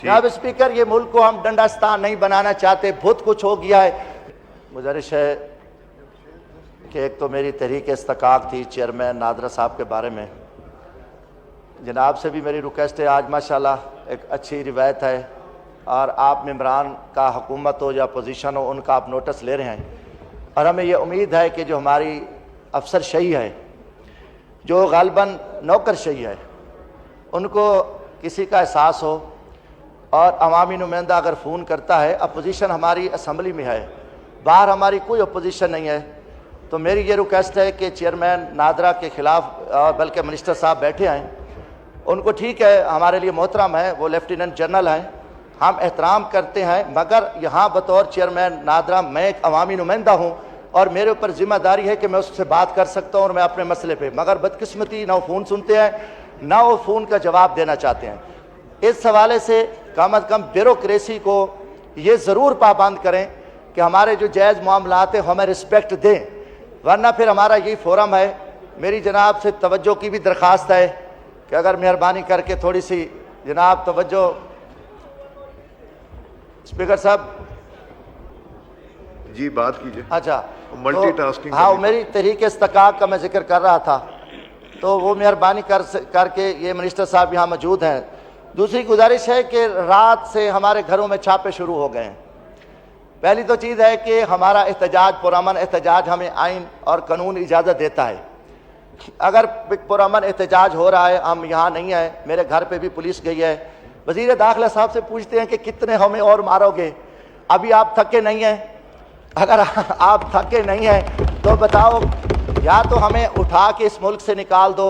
जनाब स्पीकर, ये मुल्क को हम डंडास्तान नहीं बनाना चाहते, बहुत कुछ हो गया है। गुजारिश है कि एक तो मेरी तहरीक इस्तकाक थी चेयरमैन नादरा साहब के बारे में, जनाब से भी मेरी रिक्वेस्ट है। आज माशाल्लाह एक अच्छी रिवायत है और आप मेम्बरान का हुकूमत हो या पोजीशन हो उनका आप नोटिस ले रहे हैं, और हमें ये उम्मीद है कि जो हमारी अफसर शही है, जो गालिबन नौकर शही है, उनको किसी का एहसास हो और अवामी नुमाइंदा अगर फ़ोन करता है, अपोजिशन हमारी असम्बली में है, बाहर हमारी कोई अपोजिशन नहीं है, तो मेरी ये रिक्वेस्ट है कि चेयरमैन नादरा के ख़िलाफ़, और बल्कि मिनिस्टर साहब बैठे हैं, उनको ठीक है, हमारे लिए मोहतरम है, वो लेफ्टिनेंट जनरल हैं, हम एहतराम करते हैं, मगर यहाँ बतौर चेयरमैन नादरा मैं एक अवामी नुमाइंदा हूँ और मेरे ऊपर ज़िम्मेदारी है कि मैं उससे बात कर सकता हूँ और मैं अपने मसले पे, मगर बदकिस्मती ना वो फ़ोन सुनते हैं ना वो फ़ोन का जवाब देना चाहते हैं। इस हवाले से कम अज़ कम ब्यूरोक्रेसी को ये ज़रूर पाबंद करें कि हमारे जो जायज़ मामलात हैं हमें रिस्पेक्ट दें, वरना फिर हमारा यही फोरम है। मेरी जनाब से तवज्जो की भी दरख्वास्त है कि अगर मेहरबानी करके थोड़ी सी जनाब तवज्जो। स्पीकर साहब जी बात कीजिए। अच्छा, मल्टीटास्किंग। हाँ, मेरी तहरीक इस्तकाक का मैं जिक्र कर रहा था, तो वो मेहरबानी करके ये मिनिस्टर साहब यहाँ मौजूद हैं। दूसरी गुजारिश है कि रात से हमारे घरों में छापे शुरू हो गए हैं। पहली तो चीज़ है कि हमारा एहतजाज, पुरअमन एहतजाज हमें आइन और कानून इजाज़त देता है। अगर पुरअमन एहतजाज हो रहा है, हम यहाँ नहीं है, मेरे घर पे भी पुलिस गई है, वज़ीर दाखिला साहब से पूछते हैं कि कितने हमें और मारोगे, अभी आप थके नहीं हैं? अगर आप थके नहीं हैं तो बताओ, या तो हमें उठा के इस मुल्क से निकाल दो,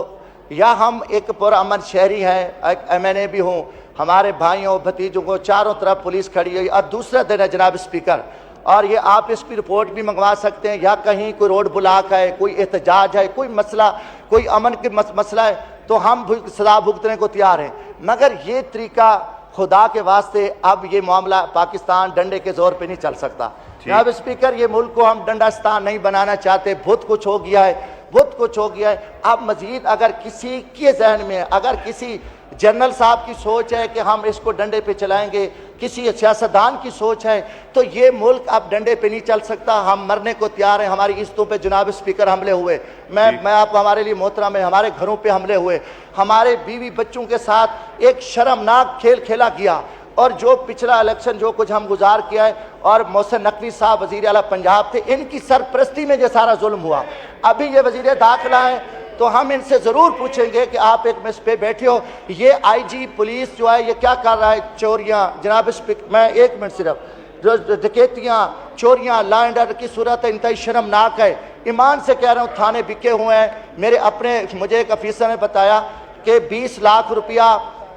या हम एक पुरअमन शहरी हैं, एक MNA भी हूँ, हमारे भाइयों भतीजों को चारों तरफ पुलिस खड़ी हुई, और दूसरा दिन है जनाब स्पीकर, और ये आप इसकी रिपोर्ट भी मंगवा सकते हैं, या कहीं कोई रोड ब्लॉक है, कोई एहतजाज है, कोई मसला, कोई अमन के मसला है, तो हम सजा भुगतने को तैयार हैं। मगर ये तरीका खुदा के वास्ते, अब ये मामला पाकिस्तान डंडे के जोर पे नहीं चल सकता। जनाब स्पीकर, ये मुल्क को हम डंडास्तान नहीं बनाना चाहते, बहुत कुछ हो गया है, बहुत कुछ हो गया है। अब मजीद अगर किसी के जहन में, अगर किसी जनरल साहब की सोच है कि हम इसको डंडे पे चलाएंगे, किसी सियासतदान की सोच है, तो ये मुल्क अब डंडे पे नहीं चल सकता। हम मरने को तैयार हैं। हमारी किस्तों पे जनाब स्पीकर हमले हुए, मैं आपको, हमारे लिए मोहतरम है, हमारे घरों पे हमले हुए, हमारे बीवी बच्चों के साथ एक शर्मनाक खेल खेला गया, और जो पिछला इलेक्शन जो कुछ हम गुजार किया है, और मोहसिन नकवी साहब वज़ीर आला पंजाब थे, इनकी सरपरस्ती में ये सारा जुल्म हुआ। अभी ये वज़ीर दाखिला है, तो हम इनसे ज़रूर पूछेंगे कि आप एक मिस पे बैठे हो, ये IG पुलिस जो है ये क्या कर रहा है? चोरियाँ, जनाब स्पीकर, मैं एक मिनट सिर्फ, जो डकैतियाँ, चोरियाँ, लॉ एंड ऑर्डर की सूरत है, इंतहाई शर्मनाक है। ईमान से कह रहा हूँ, थाने बिके हुए हैं। मेरे अपने, मुझे एक अफीसर ने बताया कि 20 लाख रुपया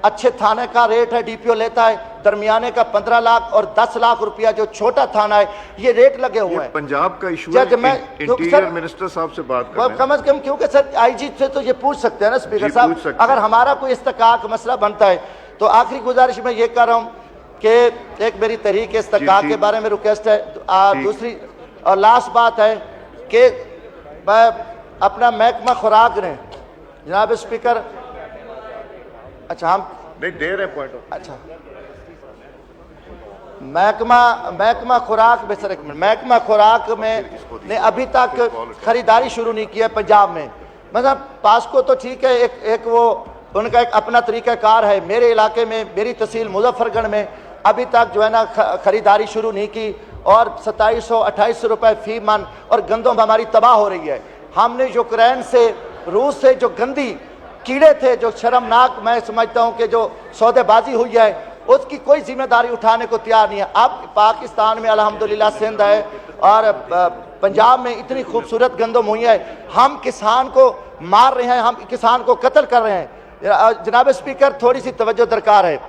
अच्छे थाने का रेट है, DPO लेता है, दरमियाने का 15 लाख और 10 लाख रुपया जो छोटा थाना है, ये रेट लगे हुए हैं। पंजाब का इशू है, इंटीरियर मिनिस्टर साहब से बात करें कम से कम, क्योंकि सर IG से तो ये पूछ सकते हैं ना स्पीकर साहब, अगर हमारा कोई इस्तकाक मसला बनता है। तो आखिरी गुजारिश मैं ये कर रहा हूँ कि एक मेरी तहरीक इस्तकाक के बारे में रिक्वेस्ट है। दूसरी और लास्ट बात है कि अपना महकमा खुराक ने, जनाब स्पीकर, अच्छा हम नहीं दे रहे पॉइंट। अच्छा, महकमा खुराक में, सर एक मिनट, महकमा खुराक में ने अभी तक खरीदारी शुरू नहीं किया पंजाब में। मतलब पास्को तो ठीक है, एक वो उनका एक अपना तरीक़ाकार है। मेरे इलाके में, मेरी तहसील मुजफ्फरगढ़ में अभी तक जो है ना खरीदारी शुरू नहीं की, और 2700-2800 रुपये फी मन, और गंदम हमारी तबाह हो रही है। हमने यूक्रेन से, रूस से जो गंदी कीड़े थे, जो शर्मनाक, मैं समझता हूं कि जो सौदेबाजी हुई है, उसकी कोई जिम्मेदारी उठाने को तैयार नहीं है। अब पाकिस्तान में अल्हम्दुलिल्लाह सिंध है और पंजाब में इतनी खूबसूरत गंदम हुई है, हम किसान को मार रहे हैं, हम किसान को कत्ल कर रहे हैं। जनाब स्पीकर, थोड़ी सी तवज्जो दरकार है।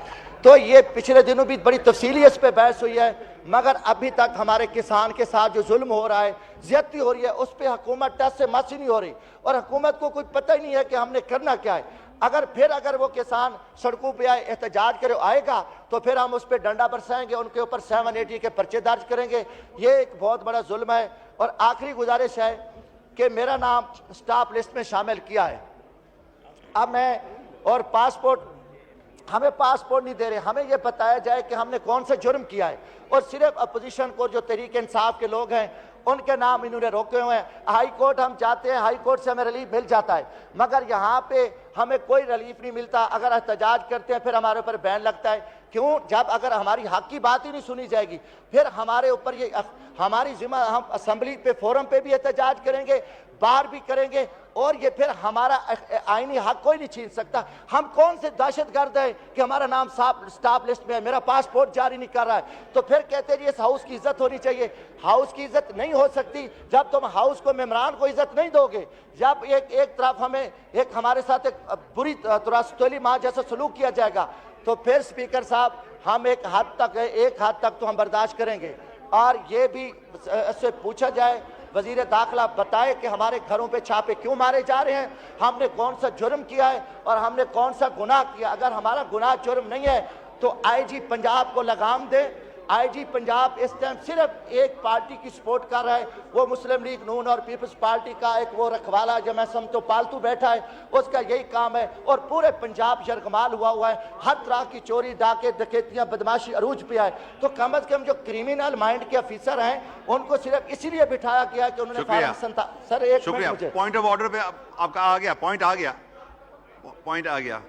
तो ये पिछले दिनों भी बड़ी तफसीली इस पर बहस हुई है, मगर अभी तक हमारे किसान के साथ जो जुल्म हो रहा है, ज्यादती हो रही है, उस पर हुकूमत टस से मस ही नहीं हो रही, और हुकूमत को कोई पता ही नहीं है कि हमने करना क्या है। अगर वो किसान सड़कों पे आए, एहतजाज करे, आएगा, तो फिर हम उस पर डंडा बरसाएंगे, उनके ऊपर 780 के पर्चे दर्ज करेंगे। ये एक बहुत बड़ा जुल्म है। और आखिरी गुजारिश है कि मेरा नाम स्टाफ लिस्ट में शामिल किया है। अब मैं, और पासपोर्ट हमें पासपोर्ट नहीं दे रहे, हमें यह बताया जाए कि हमने कौन सा जुर्म किया है। और सिर्फ अपोजिशन को जो तहरीक इंसाफ के लोग हैं उनके नाम इन्होंने रोके हुए हैं। हाई कोर्ट हम जाते हैं, हाई कोर्ट से हमें रिलीफ मिल जाता है, मगर यहाँ पे हमें कोई रिलीफ नहीं मिलता। अगर एहतजाज करते हैं फिर हमारे ऊपर बैन लगता है। क्यों? जब अगर हमारी हक की बात ही नहीं सुनी जाएगी फिर हमारे ऊपर ये हमारी जिम्मा, हम असम्बली पे फोरम पे भी एहतजाज करेंगे, बाहर भी करेंगे, और ये फिर हमारा आईनी हक कोई नहीं छीन सकता। हम कौन से दहशतगर्द है कि हमारा नाम स्टाफ लिस्ट में है, मेरा पासपोर्ट जारी नहीं कर रहा है, तो फिर कहते हैं इस हाउस की इज्जत होनी चाहिए। हाउस की इज्जत नहीं हो सकती जब तुम हाउस को, मेम्बरान को इज्जत नहीं दोगे। जब एक तरफ हमें हमारे साथ एक बुरी तुरास्तोली माँ जैसा सलूक किया जाएगा तो फिर स्पीकर साहब हम एक हद तक तो हम बर्दाश्त करेंगे। और ये भी इससे पूछा जाए, वजीर दाखिला बताए कि हमारे घरों पे छापे क्यों मारे जा रहे हैं, हमने कौन सा जुर्म किया है और हमने कौन सा गुनाह किया। अगर हमारा गुनाह जुर्म नहीं है तो आईजी पंजाब को लगाम दे। आईजी पंजाब इस टाइम सिर्फ एक पार्टी की सपोर्ट कर रहा है, वो मुस्लिम लीग नून और पीपल्स पार्टी का एक वो रखवाला जो मैं समझता हूँ पालतू बैठा है, उसका यही काम है। और पूरे पंजाब यरगमाल हुआ है, हर तरह की चोरी, डाके, डकैतियां, बदमाशी अरूज पे है। तो कम अज कम जो क्रिमिनल माइंड के ऑफिसर हैं उनको सिर्फ इसीलिए बिठाया गया कि उन्होंने शुक्रिया। सर एक शुक्रिया। पॉइंट ऑफ ऑर्डर पे आपका आ गया, पॉइंट आ गया।